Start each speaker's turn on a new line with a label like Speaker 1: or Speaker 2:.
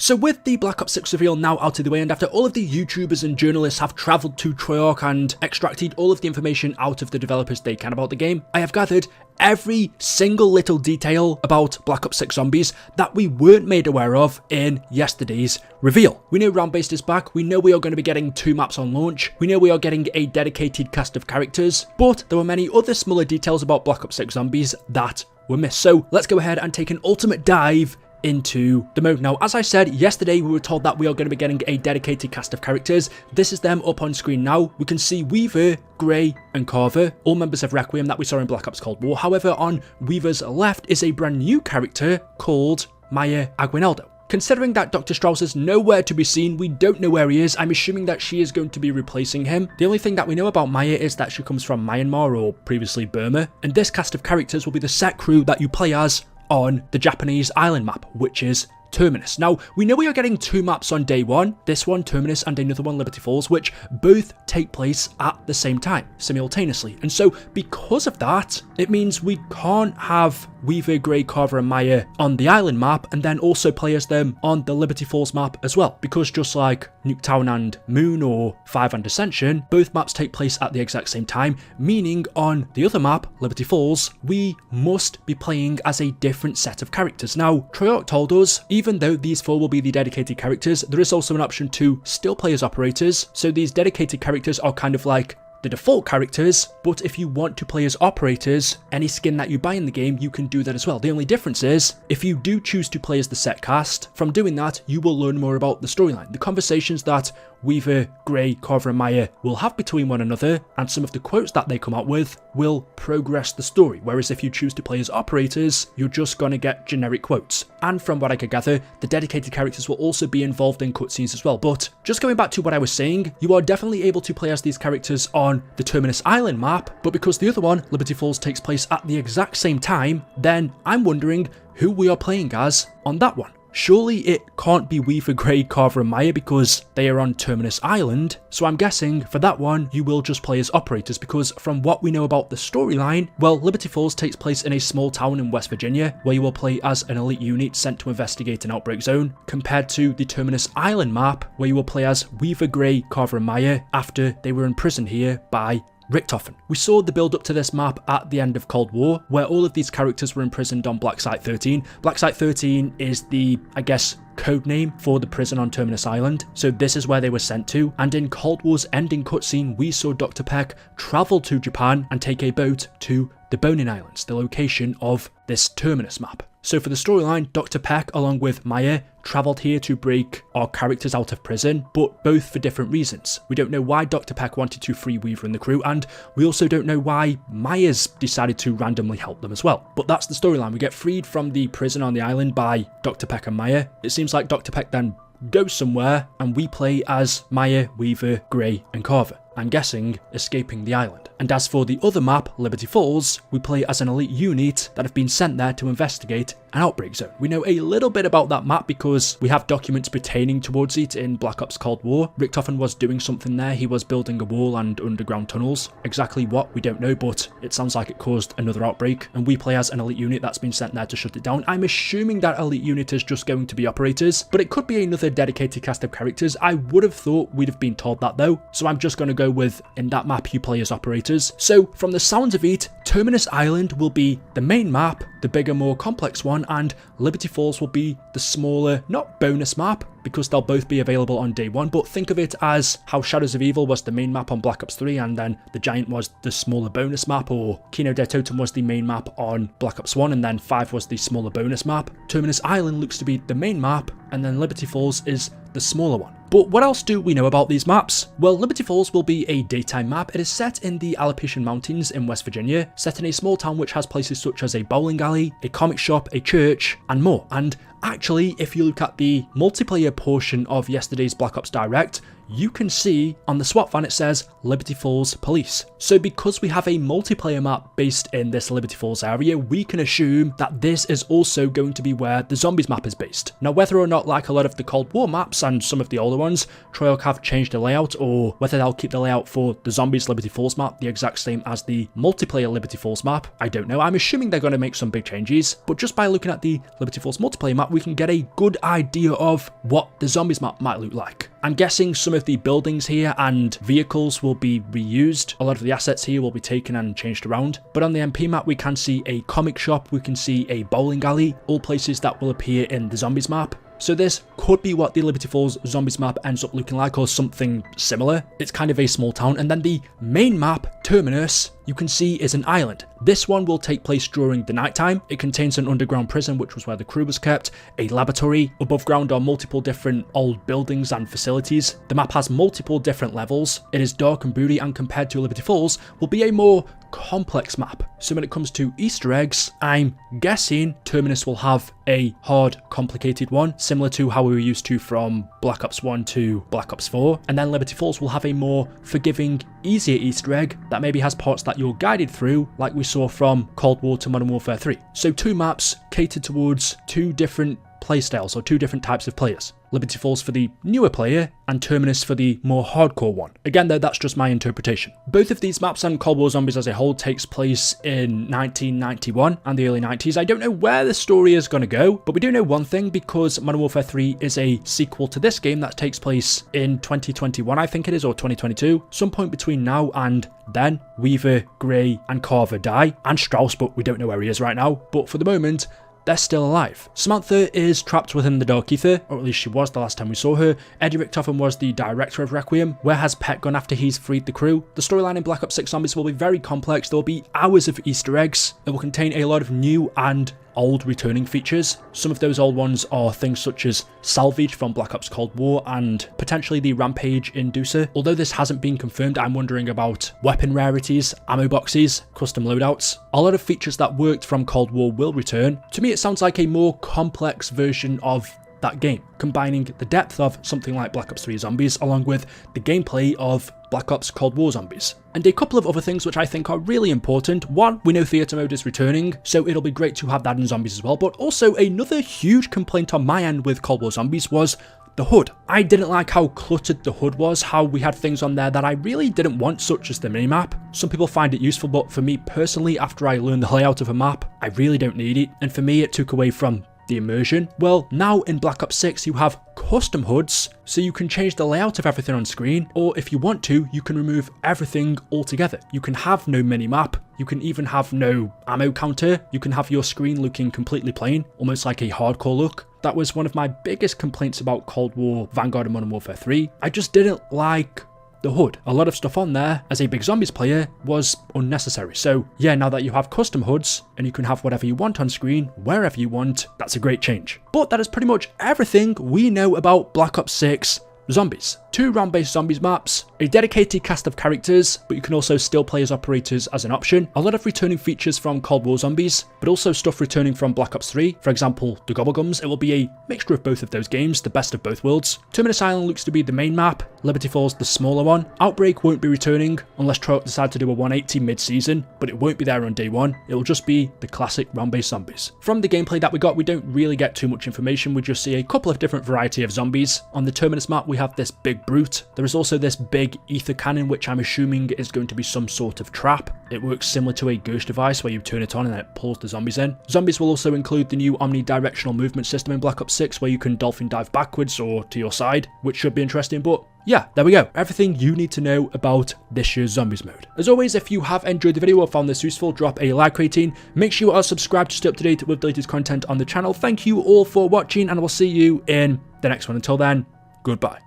Speaker 1: So with the Black Ops 6 reveal now out of the way, and after all of the YouTubers and journalists have travelled to Treyarch and extracted all of the information out of the developers they can about the game, I have gathered every single little detail about Black Ops 6 Zombies that we weren't made aware of in yesterday's reveal. We know Round-Based is back, we know we are going to be getting 2 maps on launch, we know we are getting a dedicated cast of characters, but there were many other smaller details about Black Ops 6 Zombies that were missed. So let's go ahead and take an ultimate dive into the mode. Now, as I said, yesterday we were told that we are going to be getting a dedicated cast of characters. This is them up on screen now. We can see Weaver, Grey and Carver, all members of Requiem that we saw in Black Ops Cold War. However, on Weaver's left is a brand new character called Maya Aguinaldo. Considering that Dr. Strauss is nowhere to be seen, we don't know where he is, I'm assuming that she is going to be replacing him. The only thing that we know about Maya is that she comes from Myanmar, or previously Burma, and this cast of characters will be the set crew that you play as on the Japanese island map, which is Terminus. Now, we know we are getting 2 maps on day 1, this one Terminus and another one Liberty Falls, which both take place at the same time, simultaneously. And so because of that, it means we can't have Weaver, Grey, Carver and Maya on the island map and then also play as them on the Liberty Falls map as well, because just like Nuketown and Moon or 5 and Ascension, both maps take place at the exact same time, meaning on the other map, Liberty Falls, we must be playing as a different set of characters. Now, Treyarch told us, even though these 4 will be the dedicated characters, there is also an option to still play as operators, so these dedicated characters are kind of like the default characters, but if you want to play as operators, any skin that you buy in the game, you can do that as well. The only difference is, if you do choose to play as the set cast, from doing that, you will learn more about the storyline, the conversations that Weaver, Grey, Carver and Maya will have between one another, and some of the quotes that they come out with will progress the story, whereas if you choose to play as operators, you're just gonna get generic quotes. And from what I could gather, the dedicated characters will also be involved in cutscenes as well. But just going back to what I was saying, you are definitely able to play as these characters on the Terminus Island map, but because the other one, Liberty Falls, takes place at the exact same time, then I'm wondering who we are playing as on that one. Surely it can't be Weaver, Grey, Carver and Maya because they are on Terminus Island, so I'm guessing for that one you will just play as operators, because from what we know about the storyline, well, Liberty Falls takes place in a small town in West Virginia where you will play as an elite unit sent to investigate an outbreak zone, compared to the Terminus Island map where you will play as Weaver, Grey, Carver and Maya after they were imprisoned here by Richtofen. We saw the build up to this map at the end of Cold War, where all of these characters were imprisoned on Black Site 13. Black Site 13 is the, I guess, code name for the prison on Terminus Island, so this is where they were sent to, and in Cold War's ending cutscene, we saw Dr. Peck travel to Japan and take a boat to the Bonin Islands, the location of this Terminus map. So for the storyline, Dr. Peck, along with Maya, travelled here to break our characters out of prison, but both for different reasons. We don't know why Dr. Peck wanted to free Weaver and the crew, and we also don't know why Maya's decided to randomly help them as well. But that's the storyline. We get freed from the prison on the island by Dr. Peck and Maya. It seems like Dr. Peck then goes somewhere, and we play as Maya, Weaver, Grey and Carver. I'm guessing escaping the island. And as for the other map, Liberty Falls, we play as an elite unit that have been sent there to investigate an outbreak zone. We know a little bit about that map because we have documents pertaining towards it in Black Ops Cold War. Richtofen was doing something there. He was building a wall and underground tunnels. Exactly what, we don't know, but it sounds like it caused another outbreak, and we play as an elite unit that's been sent there to shut it down. I'm assuming that elite unit is just going to be operators, but it could be another dedicated cast of characters. I would have thought we'd have been told that though, so I'm just going to go with, in that map you play as operators. So from the sounds of it, Terminus Island will be the main map, the bigger, more complex one, and Liberty Falls will be the smaller, not bonus map, because they'll both be available on day 1, but think of it as how Shadows of Evil was the main map on Black Ops 3 and then the Giant was the smaller bonus map, or Kino der Toten was the main map on Black Ops 1 and then 5 was the smaller bonus map. Terminus Island looks to be the main map, and then Liberty Falls is the smaller one. But what else do we know about these maps? Well, Liberty Falls will be a daytime map. It is set in the Alopecia Mountains in West Virginia, set in a small town which has places such as a bowling alley, a comic shop, a church, and more. And actually, if you look at the multiplayer portion of yesterday's Black Ops Direct, you can see on the SWAT van it says Liberty Falls Police. So because we have a multiplayer map based in this Liberty Falls area, we can assume that this is also going to be where the Zombies map is based. Now, whether or not, like a lot of the Cold War maps and some of the older ones, Treyarch have changed the layout, or whether they'll keep the layout for the Zombies Liberty Falls map the exact same as the multiplayer Liberty Falls map, I don't know. I'm assuming they're going to make some big changes, but just by looking at the Liberty Falls multiplayer map, we can get a good idea of what the Zombies map might look like. I'm guessing some of the buildings here and vehicles will be reused. A lot of the assets here will be taken and changed around. But on the MP map, we can see a comic shop, we can see a bowling alley, all places that will appear in the Zombies map. So this could be what the Liberty Falls Zombies map ends up looking like, or something similar. It's kind of a small town. And then the main map, Terminus, you can see is an island. This one will take place during the nighttime. It contains an underground prison, which was where the crew was kept, a laboratory. Above ground are multiple different old buildings and facilities. The map has multiple different levels. It is dark and broody, and compared to Liberty Falls, will be a more complex map. So when it comes to Easter eggs, I'm guessing Terminus will have a hard, complicated one, similar to how we were used to from Black Ops 1 to Black Ops 4. And then Liberty Falls will have a more forgiving, easier Easter egg that maybe has parts that you're guided through, like we saw from Cold War to Modern Warfare 3. So two maps catered towards two different playstyles, or two different types of players. Liberty Falls for the newer player, and Terminus for the more hardcore one. Again though, that's just my interpretation. Both of these maps and Cold War Zombies as a whole takes place in 1991 and the early 90s. I don't know where the story is going to go, but we do know one thing, because Modern Warfare 3 is a sequel to this game that takes place in 2021, I think it is, or 2022. Some point between now and then, Weaver, Gray and Carver die, and Strauss, but we don't know where he is right now. But for the moment, they're still alive. Samantha is trapped within the Dark Ether, or at least she was the last time we saw her. Eddie Richtofen was the director of Requiem. Where has Pet gone after he's freed the crew? The storyline in Black Ops 6 Zombies will be very complex. There will be hours of Easter eggs. It will contain a lot of new and old returning features. Some of those old ones are things such as salvage from Black Ops Cold War and potentially the Rampage Inducer. Although this hasn't been confirmed, I'm wondering about weapon rarities, ammo boxes, custom loadouts. A lot of features that worked from Cold War will return. To me, it sounds like a more complex version of that game, combining the depth of something like Black Ops 3 Zombies along with the gameplay of Black Ops Cold War Zombies. And a couple of other things which I think are really important. One, we know theatre mode is returning, so it'll be great to have that in Zombies as well. But also another huge complaint on my end with Cold War Zombies was the HUD. I didn't like how cluttered the HUD was, how we had things on there that I really didn't want, such as the minimap. Some people find it useful, but for me personally, after I learned the layout of a map, I really don't need it. And for me, it took away from the immersion. Well, now in Black Ops 6 you have custom HUDs, so you can change the layout of everything on screen, or if you want to, you can remove everything altogether. You can have no minimap, you can even have no ammo counter, you can have your screen looking completely plain, almost like a hardcore look. That was one of my biggest complaints about Cold War, Vanguard and Modern Warfare 3. I just didn't like the HUD. A lot of stuff on there as a big Zombies player was unnecessary. So yeah, now that you have custom HUDs and you can have whatever you want on screen wherever you want, that's a great change. But that is pretty much everything we know about Black Ops 6 Zombies. 2 round-based Zombies maps, a dedicated cast of characters, but you can also still play as operators as an option. A lot of returning features from Cold War Zombies, but also stuff returning from Black Ops 3. For example, the Gobblegums. It will be a mixture of both of those games, the best of both worlds. Terminus Island looks to be the main map, Liberty Falls the smaller one. Outbreak won't be returning unless Treyarch decide to do a 180 mid-season, but it won't be there on day one. It will just be the classic round-based Zombies. From the gameplay that we got, we don't really get too much information. We just see a couple of different variety of zombies. On the Terminus map, we have this big brute. There is also this big ether cannon, which I'm assuming is going to be some sort of trap. It works similar to a ghost device where you turn it on and it pulls the zombies in. Zombies will also include the new omnidirectional movement system in Black Ops 6, where you can dolphin dive backwards or to your side, which should be interesting. But yeah, there we go. Everything you need to know about this year's Zombies mode. As always, if you have enjoyed the video or found this useful, drop a like rating. Make sure you are subscribed to stay up to date with the latest content on the channel. Thank you all for watching, and I will see you in the next one. Until then, goodbye.